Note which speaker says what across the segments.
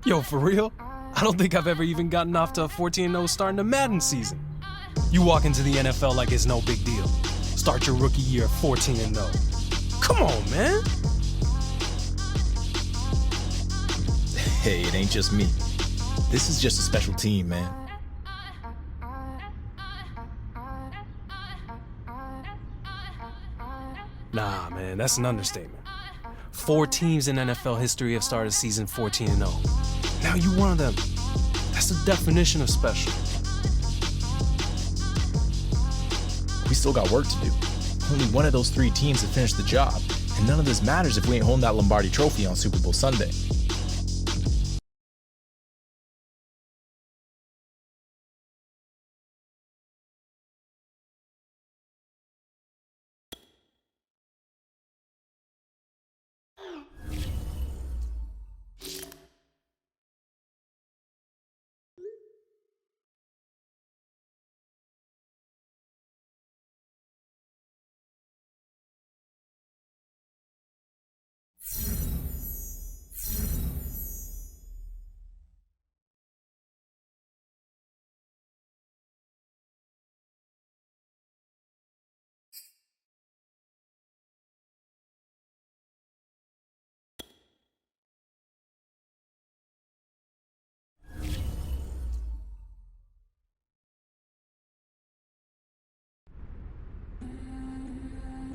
Speaker 1: Yo, for real? I don't think I've ever even gotten off to a 14-0 start in the Madden season. You walk into the NFL like it's no big deal. Start your rookie year 14-0. Come on, man.
Speaker 2: Hey, it ain't just me. This is just a special team, man.
Speaker 1: Nah, man, that's an understatement. 4 teams in NFL history have started season 14-0. Now you one of them. That's the definition of special.
Speaker 2: We still got work to do. Only one of those 3 teams have finished the job, and none of this matters if we ain't holding that Lombardi trophy on Super Bowl Sunday.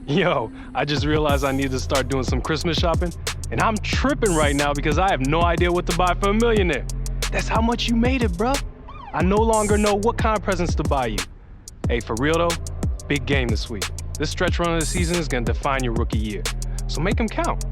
Speaker 1: Yo, I just realized I need to start doing some Christmas shopping, and I'm tripping right now because I have no idea what to buy for a millionaire. That's how much you made it, bruh. I no longer know what kind of presents to buy you. Hey, for real though, big game this week. This stretch run of the season is gonna define your rookie year, so make them count.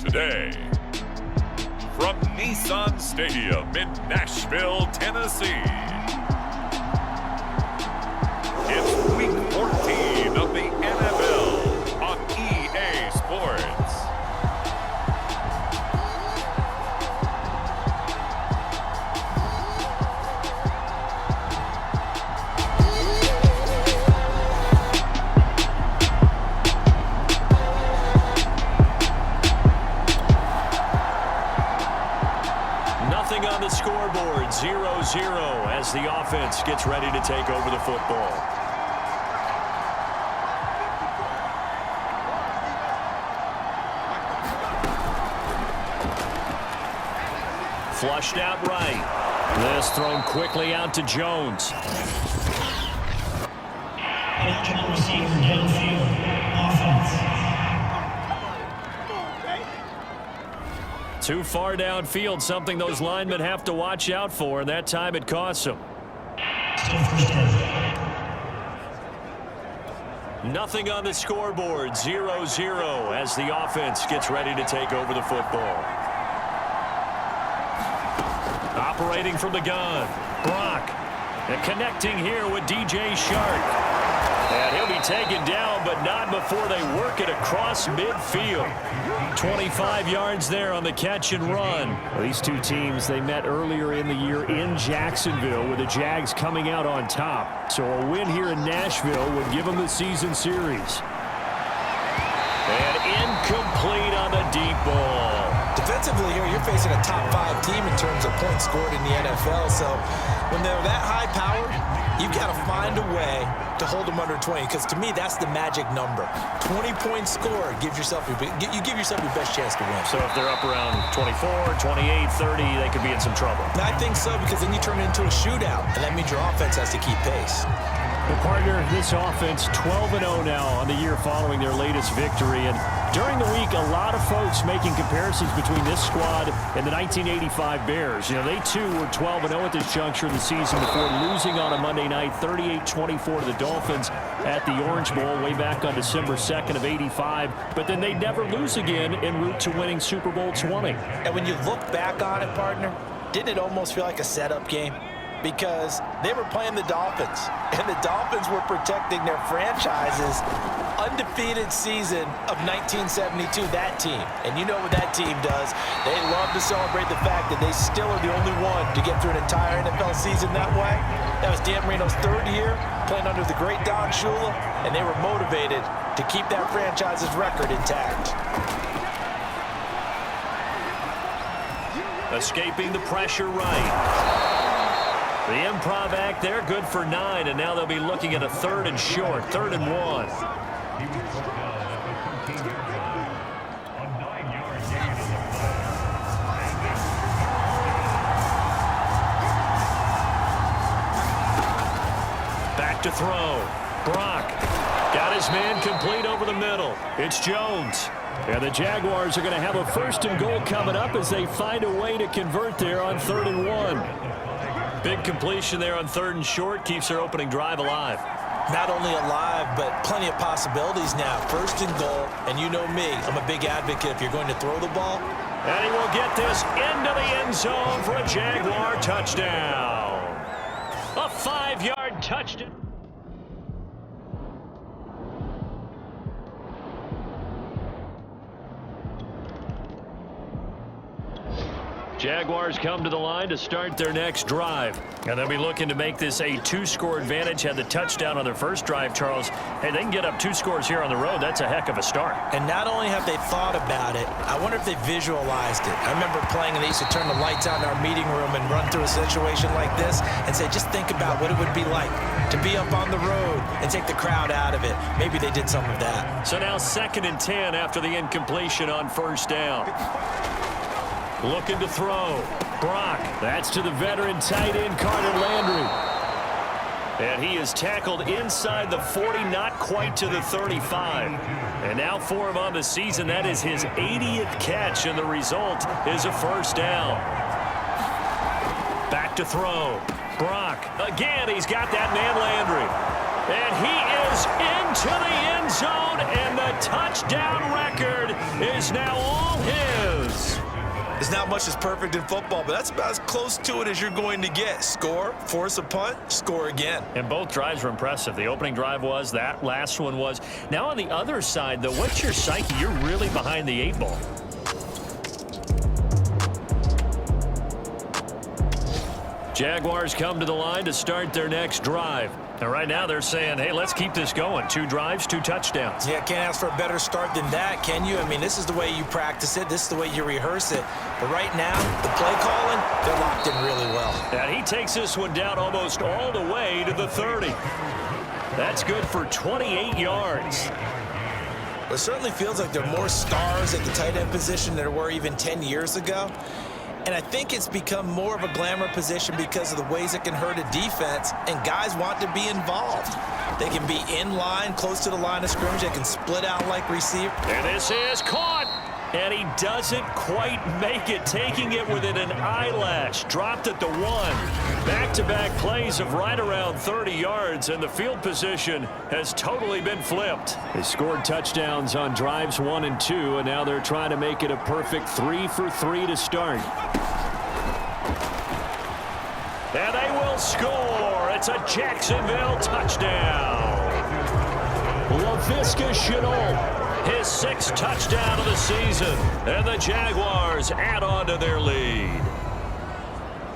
Speaker 3: Today, from Nissan Stadium in Nashville, Tennessee, it's Week 14 of the NFL on EA Sports.
Speaker 4: Nothing on the scoreboard, 0-0 as the offense gets ready to take over the football. Flushed out right. This thrown quickly out to Jones.
Speaker 5: Eligible receiver downfield. Offense.
Speaker 4: Too far downfield, something those linemen have to watch out for, and that time it costs them.
Speaker 5: Still first down.
Speaker 4: Nothing on the scoreboard, 0-0 as the offense gets ready to take over the football. Operating from the gun, Brock. And connecting here with DJ Shark. And he'll be taken down, but not before they work it across midfield. 25 yards there on the catch and run. Well, these two teams, they met earlier in the year in Jacksonville with the Jags coming out on top. So a win here in Nashville would give them the season series. And incomplete on the deep ball.
Speaker 2: Defensively here, you're facing a top 5 team in terms of points scored in the NFL. So when they're that high powered, you've got to find a way to hold them under 20, because to me, that's the magic number. 20 points scored gives yourself you give yourself your best chance to win.
Speaker 4: So if they're up around 24, 28, 30, they could be in some trouble.
Speaker 2: I think so, because then you turn it into a shootout, and that means your offense has to keep pace.
Speaker 4: The partner, this offense 12-0 now on the year following their latest victory. And during the week, a lot of folks making comparisons between this squad and the 1985 Bears. You know, they too were 12-0 at this juncture of the season before losing on a Monday night 38-24 to the Dolphins at the Orange Bowl way back on December 2nd of '85. But then they never lose again en route to winning Super Bowl 20.
Speaker 2: And when you look back on it, partner, didn't it almost feel like a setup game? Because they were playing the Dolphins, and the Dolphins were protecting their franchise's undefeated season of 1972, that team. And you know what that team does. They love to celebrate the fact that they still are the only one to get through an entire NFL season that way. That was Dan Marino's 3rd year, playing under the great Don Shula, and they were motivated to keep that franchise's record intact.
Speaker 4: Escaping the pressure right. The improv act there, good for 9, and now they'll be looking at a 3rd and short, 3rd and 1. Back to throw. Brock got his man complete over the middle. It's Jones. And the Jaguars are going to have a 1st and goal coming up as they find a way to convert there on 3rd and 1. Big completion there on 3rd and short keeps their opening drive alive.
Speaker 2: Not only alive, but plenty of possibilities now. 1st and goal, and you know me, I'm a big advocate if you're going to throw the ball.
Speaker 4: And he will get this into the end zone for a Jaguar touchdown. A 5-yard touchdown. Jaguars come to the line to start their next drive. And they'll be looking to make this a 2-score advantage. Had the touchdown on their first drive, Charles. Hey, they can get up 2 scores here on the road. That's a heck of a start.
Speaker 2: And not only have they thought about it, I wonder if they visualized it. I remember playing, and they used to turn the lights out in our meeting room and run through a situation like this and say, just think about what it would be like to be up on the road and take the crowd out of it. Maybe they did some of that.
Speaker 4: So now 2nd and 10 after the incompletion on 1st down. Looking to throw. Brock. That's to the veteran tight end, Carter Landry. And he is tackled inside the 40, not quite to the 35. And now for him on the season, that is his 80th catch, and the result is a 1st down. Back to throw. Brock. Again, he's got that man Landry. And he is into the end zone, and the touchdown record is now all his.
Speaker 2: There's not much that's perfect in football, but that's about as close to it as you're going to get. Score, force a punt, score again.
Speaker 4: And both drives were impressive. The opening drive was, that last one was. Now on the other side, though, what's your psyche? You're really behind the 8 ball. Jaguars come to the line to start their next drive. And right now they're saying, hey, let's keep this going. 2 drives, 2 touchdowns.
Speaker 2: Yeah, can't ask for a better start than that, can you? I mean, this is the way you practice it. This is the way you rehearse it. But right now, the play calling, they're locked in really well.
Speaker 4: And he takes this one down almost all the way to the 30. That's good for 28 yards.
Speaker 2: It certainly feels like there are more stars at the tight end position than there were even 10 years ago. And I think it's become more of a glamour position because of the ways it can hurt a defense, and guys want to be involved. They can be in line, close to the line of scrimmage. They can split out like receiver.
Speaker 4: And this is caught. And he doesn't quite make it, taking it within an eyelash. Dropped at the 1. Back-to-back plays of right around 30 yards, and the field position has totally been flipped. They scored touchdowns on drives 1 and 2, and now they're trying to make it a perfect 3 for 3 to start. And they will score. It's a Jacksonville touchdown. LaVisca Chenault. His 6th touchdown of the season, and the Jaguars add on to their lead.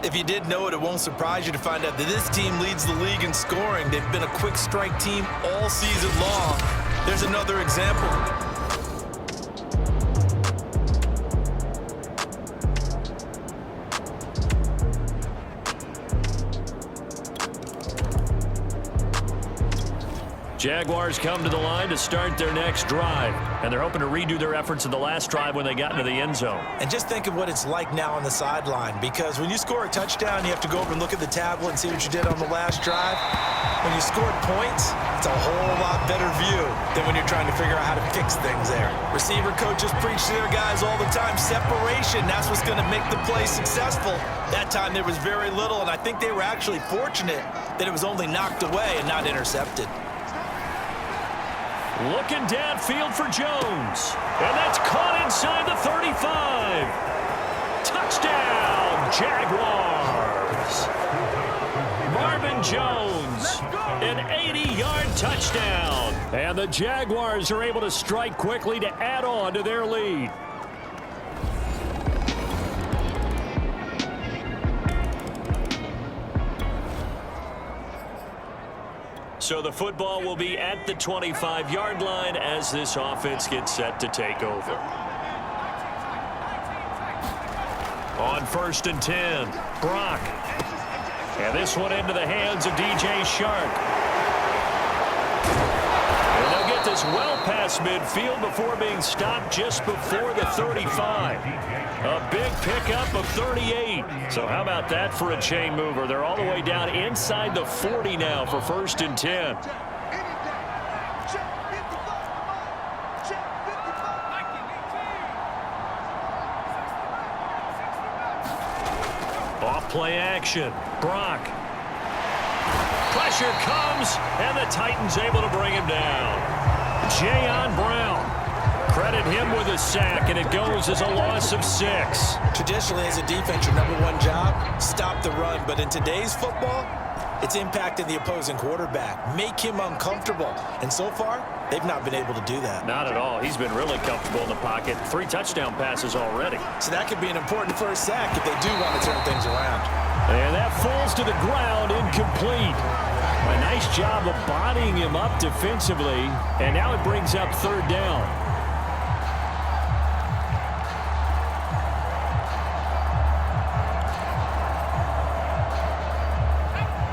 Speaker 2: If you did know it, it won't surprise you to find out that this team leads the league in scoring. They've been a quick strike team all season long. There's another example.
Speaker 4: Jaguars come to the line to start their next drive, and they're hoping to redo their efforts in the last drive when they got into the end zone.
Speaker 2: And just think of what it's like now on the sideline, because when you score a touchdown, you have to go over and look at the tablet and see what you did on the last drive. When you scored points, it's a whole lot better view than when you're trying to figure out how to fix things there. Receiver coaches preach to their guys all the time, separation, that's what's going to make the play successful. That time there was very little, and I think they were actually fortunate that it was only knocked away and not intercepted.
Speaker 4: Looking downfield for Jones. And that's caught inside the 35. Touchdown, Jaguars. Marvin Jones, an 80-yard touchdown. And the Jaguars are able to strike quickly to add on to their lead. So the football will be at the 25-yard line as this offense gets set to take over. On 1st and 10, Brock. And this one into the hands of DJ Shark. And they'll get this well past midfield before being stopped just before the 35. A big pickup of 38. So how about that for a chain mover? They're all the way down inside the 40 now for 1st and 10. Off play action. Brock. Pressure comes, and the Titans able to bring him down. Jayon Brown. Credit him with a sack, and it goes as a loss of 6.
Speaker 2: Traditionally, as a defense, your #1 job, stop the run. But in today's football, it's impacting the opposing quarterback. Make him uncomfortable. And so far, they've not been able to do that.
Speaker 4: Not at all. He's been really comfortable in the pocket. 3 touchdown passes already.
Speaker 2: So that could be an important first sack if they do want to turn things around.
Speaker 4: And that falls to the ground, incomplete. A nice job of bodying him up defensively, and now it brings up 3rd down.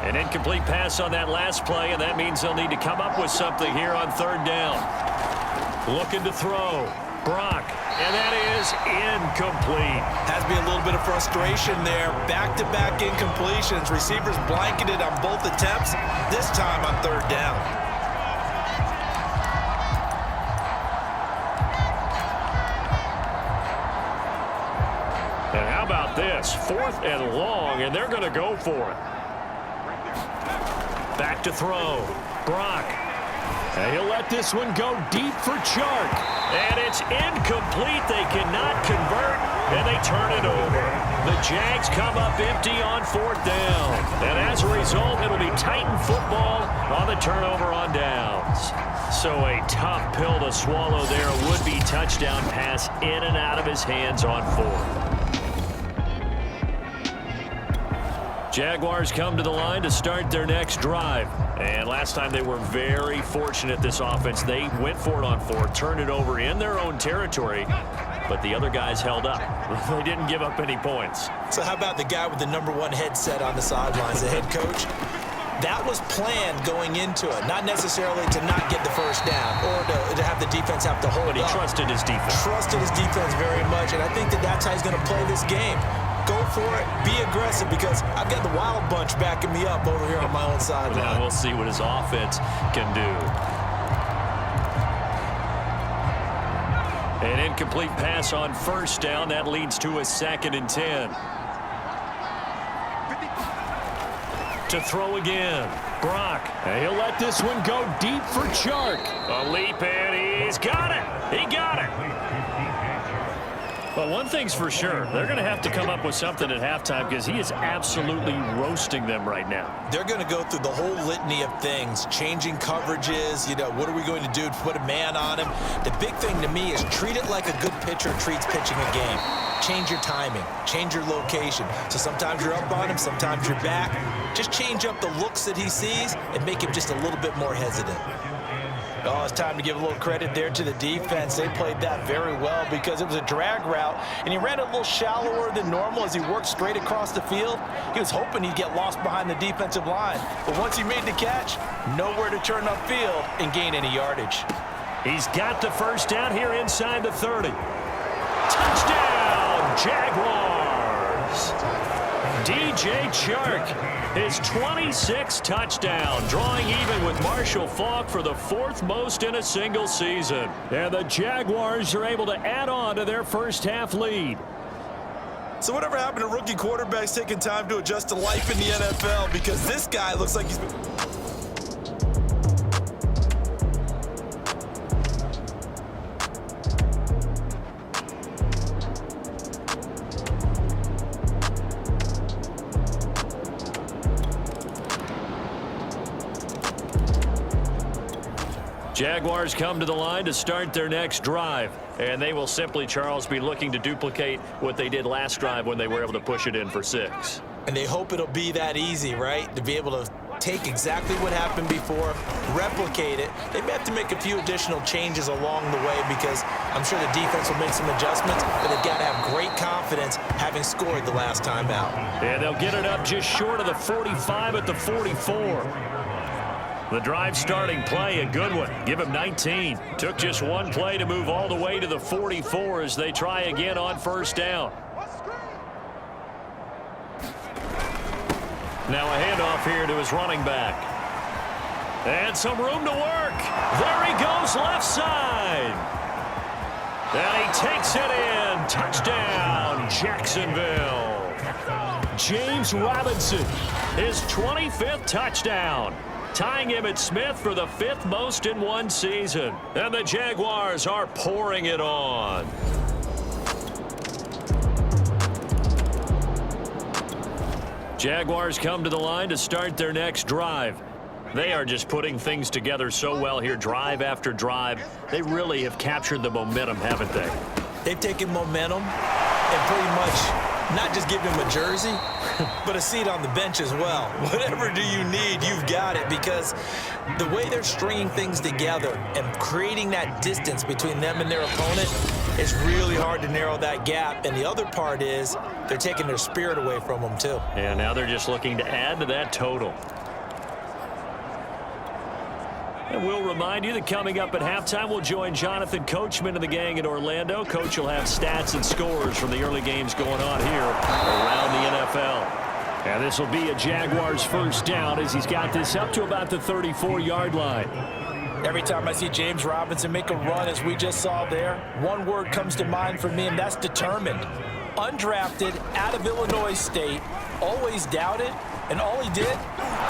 Speaker 4: An incomplete pass on that last play, and that means they'll need to come up with something here on 3rd down. Looking to throw. Brock. And that is incomplete.
Speaker 2: Has to be a little bit of frustration there. Back-to-back incompletions. Receivers blanketed on both attempts, this time on 3rd down.
Speaker 4: And how about this? 4th and long, and they're going to go for it. Back to throw. Brock. And he'll let this one go deep for Chark. And it's incomplete. They cannot convert, and they turn it over. The Jags come up empty on 4th down. And as a result, it'll be Titan football on the turnover on downs. So a tough pill to swallow there. A would-be touchdown pass in and out of his hands on 4th. Jaguars come to the line to start their next drive. And last time they were very fortunate, this offense. They went for it on 4th, turned it over in their own territory, but the other guys held up. They didn't give up any points.
Speaker 2: So how about the guy with the #1 headset on the sidelines, the head coach? That was planned going into it, not necessarily to not get the first down or to have the defense have to hold
Speaker 4: But he
Speaker 2: up.
Speaker 4: trusted his defense.
Speaker 2: Trusted his defense very much, and I think that that's how he's going to play this game. go for it, be aggressive, because I've got the wild bunch backing me up over here on my own sideline.
Speaker 4: Now we'll see what his offense can do. An incomplete pass on first down. That leads to a 2nd and 10. To throw again. Brock. He'll let this one go deep for Chark. A leap, and he's got it. He got it. Well, one thing's for sure. They're going to have to come up with something at halftime because he is absolutely roasting them right now.
Speaker 2: They're going to go through the whole litany of things, changing coverages, what are we going to do to put a man on him? The big thing to me is treat it like a good pitcher treats pitching a game. Change your timing, change your location. So sometimes you're up on him, sometimes you're back. Just change up the looks that he sees and make him just a little bit more hesitant. Oh, it's time to give a little credit there to the defense. They played that very well because it was a drag route, and he ran a little shallower than normal as he worked straight across the field. He was hoping he'd get lost behind the defensive line. But once he made the catch, nowhere to turn upfield and gain any yardage.
Speaker 4: He's got the first down here inside the 30. Touchdown, Jaguars! DJ Chark, his 26th touchdown, drawing even with Marshall Faulk for the 4th most in a single season. And the Jaguars are able to add on to their first half lead.
Speaker 2: So whatever happened to rookie quarterbacks taking time to adjust to life in the NFL? Because this guy looks like he's been...
Speaker 4: Jaguars come to the line to start their next drive. And they will simply, Charles, be looking to duplicate what they did last drive when they were able to push it in for 6.
Speaker 2: And they hope it'll be that easy, right? To be able to take exactly what happened before, replicate it. They may have to make a few additional changes along the way because I'm sure the defense will make some adjustments, but they've got to have great confidence having scored the last time out.
Speaker 4: And they'll get it up just short of the 45 at the 44. The drive starting play, a good one. Give him 19. Took just one play to move all the way to the 44 as they try again on first down. Now a handoff here to his running back. And some room to work. There he goes left side. And he takes it in. Touchdown, Jacksonville. James Robinson, his 25th touchdown, tying him at Smith for the 5th most in one season. And the Jaguars are pouring it on. Jaguars come to the line to start their next drive. They are just putting things together so well here, drive after drive. They really have captured the momentum, haven't they?
Speaker 2: They've taken momentum and pretty much not just give him a jersey, but a seat on the bench as well. Whatever do you need, you've got it, because the way they're stringing things together and creating that distance between them and their opponent is really hard to narrow that gap. And the other part is they're taking their spirit away from them too.
Speaker 4: And now they're just looking to add to that total. And we'll remind you that coming up at halftime, we'll join Jonathan Coachman and the gang in Orlando. Coach will have stats and scores from the early games going on here around the NFL. And this will be a Jaguars first down as he's got this up to about the 34-yard line.
Speaker 2: Every time I see James Robinson make a run, as we just saw there, one word comes to mind for me, and that's determined. Undrafted, out of Illinois State, always doubted, and all he did,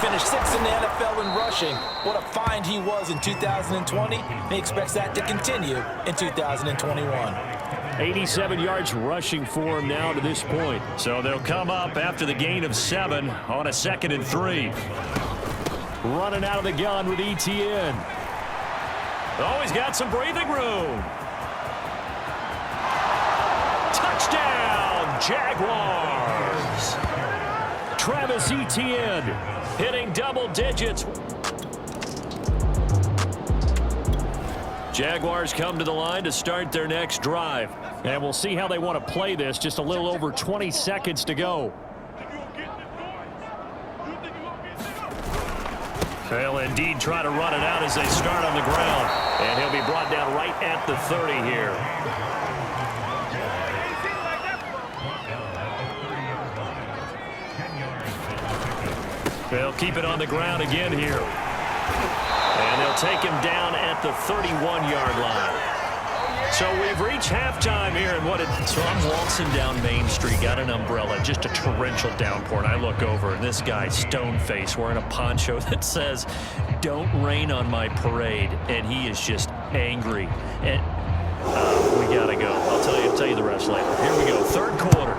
Speaker 2: finished 6th in the NFL in rushing. What a find he was in 2020, and he expects that to continue in 2021.
Speaker 4: 87 yards rushing for him now to this point. So they'll come up after the gain of 7 on a 2nd and 3. Running out of the gun with ETN. Oh, he's got some breathing room. Touchdown, Jaguars. Travis Etienne hitting double digits. Jaguars come to the line to start their next drive. And we'll see how they want to play this. Just a little over 20 seconds to go. They'll indeed try to run it out as they start on the ground. And he'll be brought down right at the 30 here. They'll keep it on the ground again here. And they'll take him down at the 31-yard line. So we've reached halftime here, and so I'm waltzing down Main Street, got an umbrella, just a torrential downpour, and I look over, and this guy, stone-faced, wearing a poncho that says, "Don't rain on my parade," and he is just angry. And we gotta go. I'll tell you the rest later. Here we go, third quarter.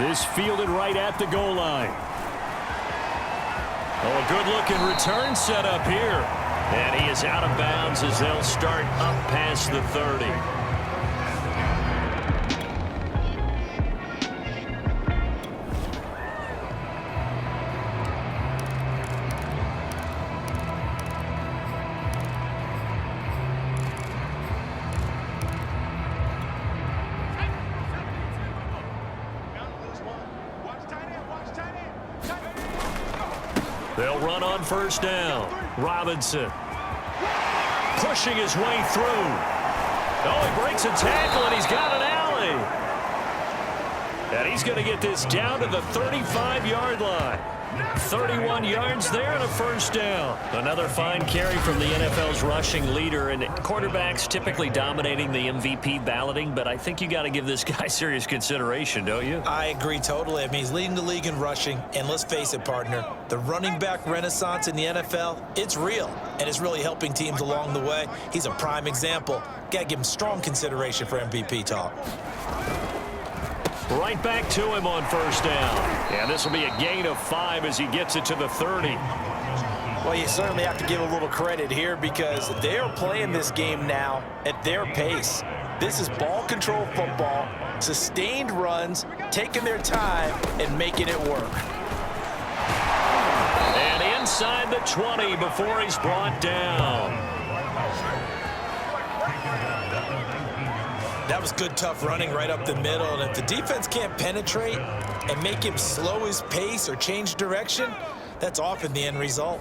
Speaker 4: This fielded right at the goal line. Oh, a good-looking return set up here. And he is out of bounds as they'll start up past the 30. They'll run on first down. Robinson pushing his way through. Oh, he breaks a tackle, and he's got an alley. And he's going to get this down to the 35-yard line. 31 yards there and a first down. Another fine carry from the NFL's rushing leader, and quarterbacks typically dominating the MVP balloting, but I think you got to give this guy serious consideration, don't you?
Speaker 2: I agree totally. I mean, he's leading the league in rushing, and let's face it, partner, the running back renaissance in the NFL, it's real, and it's really helping teams along the way. He's a prime example. Got to give him strong consideration for MVP talk.
Speaker 4: Right back to him on first down. And this will be a gain of 5 as he gets it to the 30.
Speaker 2: Well, you certainly have to give a little credit here because they are playing this game now at their pace. This is ball control football, sustained runs, taking their time and making it work.
Speaker 4: And inside the 20 before he's brought down.
Speaker 2: That was good, tough running right up the middle. And if the defense can't penetrate and make him slow his pace or change direction, that's often the end result.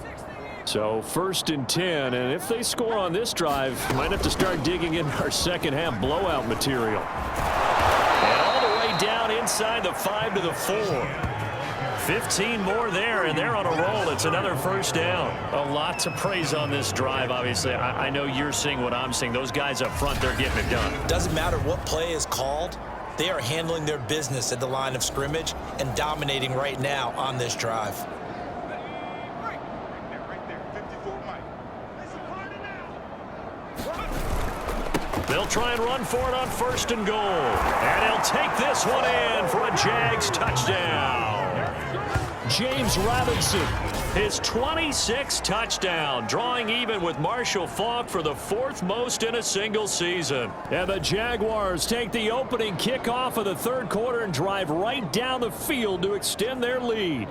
Speaker 4: So 1st and 10, and if they score on this drive, we might have to start digging in our second half blowout material. And all the way down inside the 5 to the 4. 15 more there, and they're on a roll. It's another first down. A lot to praise on this drive, obviously. I know you're seeing what I'm seeing. Those guys up front, they're getting it done.
Speaker 2: Doesn't matter what play is called. They are handling their business at the line of scrimmage and dominating right now on this drive.
Speaker 4: They'll try and run for it on 1st and goal. And he'll take this one in for a Jags touchdown. James Robinson, his 26th touchdown, drawing even with Marshall Faulk for the 4th most in a single season. And the Jaguars take the opening kickoff of the 3rd quarter and drive right down the field to extend their lead.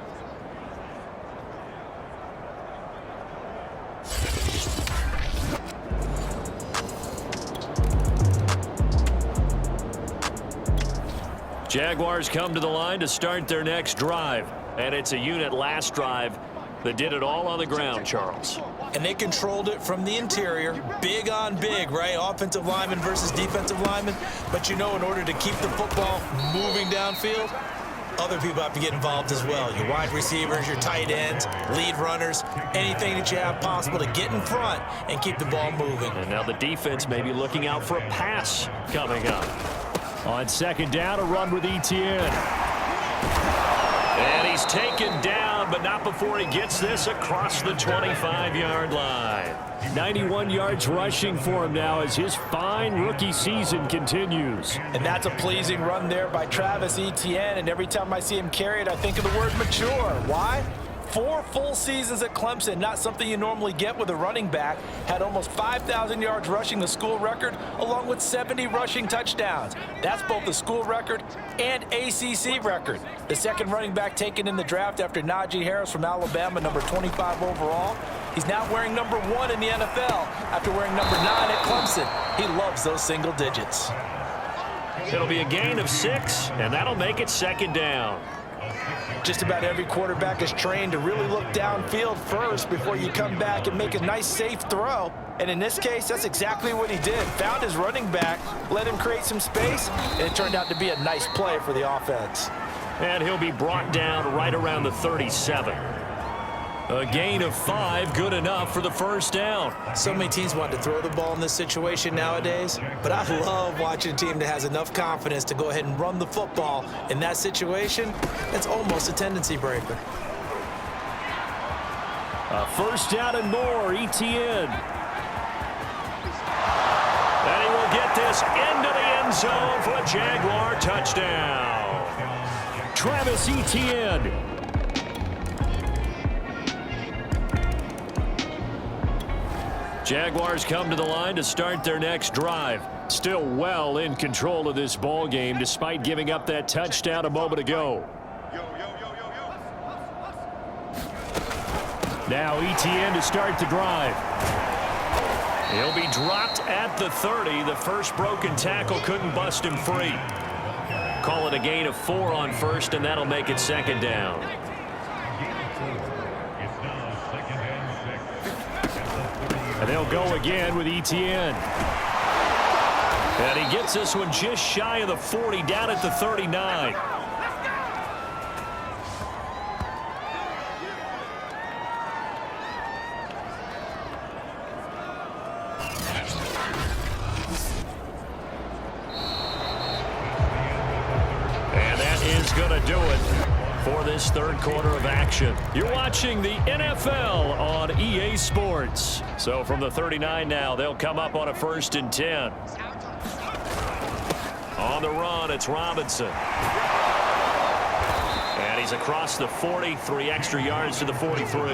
Speaker 4: Jaguars come to the line to start their next drive. And it's a unit last drive that did it all on the ground, Charles.
Speaker 2: And they controlled it from the interior, big on big, right? Offensive lineman versus defensive lineman. But you know, in order to keep the football moving downfield, other people have to get involved as well. Your wide receivers, your tight ends, lead runners, anything that you have possible to get in front and keep the ball moving.
Speaker 4: And now the defense may be looking out for a pass coming up. On 2nd down, a run with Etienne. And he's taken down, but not before he gets this across the 25-yard line. 91 yards rushing for him now as his fine rookie season continues.
Speaker 2: And that's a pleasing run there by Travis Etienne, and every time I see him carry it, I think of the word mature. Why? 4 full seasons at Clemson, not something you normally get with a running back. Had almost 5,000 yards rushing, the school record, along with 70 rushing touchdowns. That's both the school record and ACC record. The 2nd running back taken in the draft after Najee Harris from Alabama, number 25 overall. He's now wearing number 1 in the NFL after wearing number 9 at Clemson. He loves those single digits.
Speaker 4: It'll be a gain of 6, and that'll make it 2nd down.
Speaker 2: Just about every quarterback is trained to really look downfield first before you come back and make a nice, safe throw. And in this case, that's exactly what he did. Found his running back, let him create some space, and it turned out to be a nice play for the offense.
Speaker 4: And he'll be brought down right around the 37. A gain of 5, good enough for the first down.
Speaker 2: So many teams want to throw the ball in this situation nowadays, but I love watching a team that has enough confidence to go ahead and run the football. In that situation, it's almost a tendency breaker.
Speaker 4: A first down and more, Etienne. And he will get this into the end zone for a Jaguar touchdown. Travis Etienne. Jaguars come to the line to start their next drive. Still well in control of this ball game despite giving up that touchdown a moment ago. Now Etienne to start the drive. He'll be dropped at the 30. The first broken tackle couldn't bust him free. Call it a gain of 4 on first, and that'll make it second down. And they'll go again with Etienne. And he gets this one just shy of the 40, down at the 39. And that is going to do it for this third quarter of action. You're watching the NFL on EA Sports. So from the 39 now, they'll come up on a 1st and 10. On the run, it's Robinson. And he's across the 40, 3 extra yards to the 43.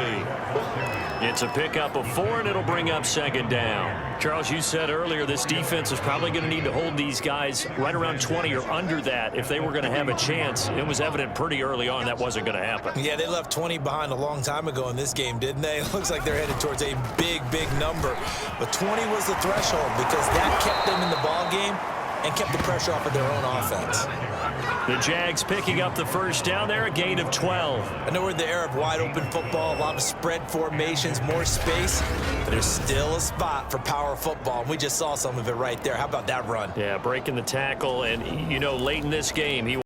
Speaker 4: It's a pickup of 4, and it'll bring up second down. Charles, you said earlier this defense is probably going to need to hold these guys right around 20 or under that if they were going to have a chance. It was evident pretty early on that wasn't going to happen.
Speaker 2: Yeah, they left 20 behind a long time ago in this game, didn't they? It looks like they're headed towards a big, big number. But 20 was the threshold because that kept them in the ball game and kept the pressure off of their own offense.
Speaker 4: The Jags picking up the first down there, a gain of 12.
Speaker 2: I know we're in the era of wide-open football, a lot of spread formations, more space, but there's still a spot for power football, and we just saw some of it right there. How about that run?
Speaker 4: Yeah, breaking the tackle, and, you know, late in this game, he